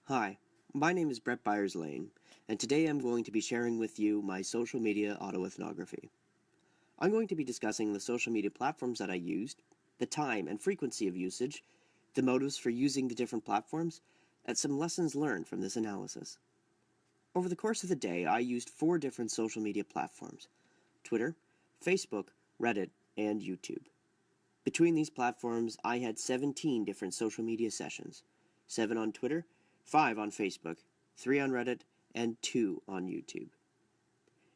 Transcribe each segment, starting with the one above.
Hi, my name is Brett Byers-Lane, and today I'm going to be sharing with you my social media autoethnography. I'm going to be discussing the social media platforms that I used, the time and frequency of usage, the motives for using the different platforms, and some lessons learned from this analysis. Over the course of the day, I used 4 different social media platforms: Twitter, Facebook, Reddit, and YouTube. Between these platforms, I had 17 different social media sessions: 7 on Twitter, 5 on Facebook, 3 on Reddit, and 2 on YouTube.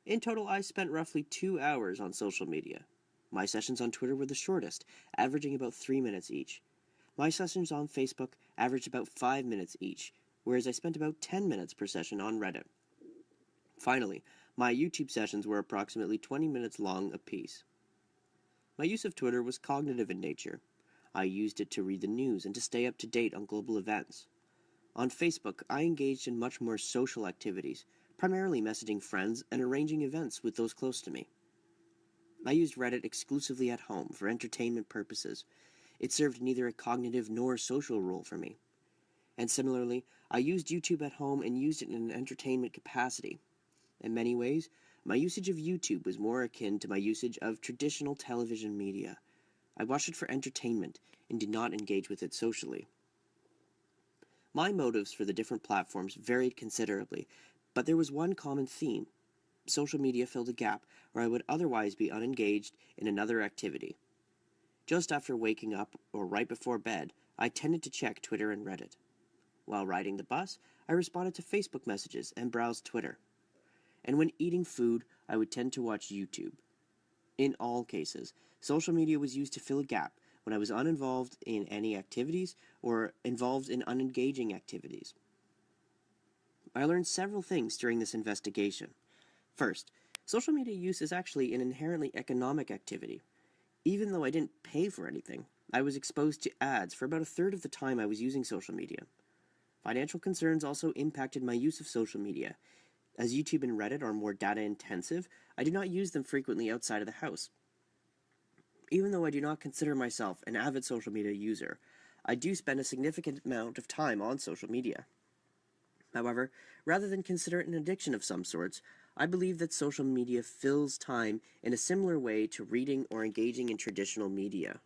In total, I spent roughly 2 hours on social media. My sessions on Twitter were the shortest, averaging about 3 minutes each. My sessions on Facebook averaged about 5 minutes each, whereas I spent about 10 minutes per session on Reddit. Finally, my YouTube sessions were approximately 20 minutes long apiece. My use of Twitter was cognitive in nature. I used it to read the news and to stay up to date on global events. On Facebook, I engaged in much more social activities, primarily messaging friends and arranging events with those close to me. I used Reddit exclusively at home for entertainment purposes. It served neither a cognitive nor social role for me. And similarly, I used YouTube at home and used it in an entertainment capacity. In many ways, my usage of YouTube was more akin to my usage of traditional television media. I watched it for entertainment and did not engage with it socially. My motives for the different platforms varied considerably, but there was one common theme. Social media filled a gap where I would otherwise be unengaged in another activity. Just after waking up or right before bed, I tended to check Twitter and Reddit. While riding the bus, I responded to Facebook messages and browsed Twitter. And when eating food, I would tend to watch YouTube. In all cases, social media was used to fill a gap when I was uninvolved in any activities or involved in unengaging activities. I learned several things during this investigation. First, social media use is actually an inherently economic activity. Even though I didn't pay for anything, I was exposed to ads for about a third of the time I was using social media. Financial concerns also impacted my use of social media. As YouTube and Reddit are more data intensive, I do not use them frequently outside of the house. Even though I do not consider myself an avid social media user, I do spend a significant amount of time on social media. However, rather than consider it an addiction of some sorts, I believe that social media fills time in a similar way to reading or engaging in traditional media.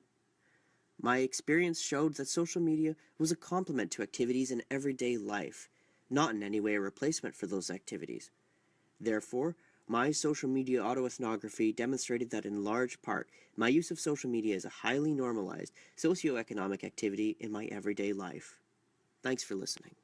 My experience showed that social media was a complement to activities in everyday life, not in any way a replacement for those activities. Therefore, my social media autoethnography demonstrated that in large part, my use of social media is a highly normalized socioeconomic activity in my everyday life. Thanks for listening.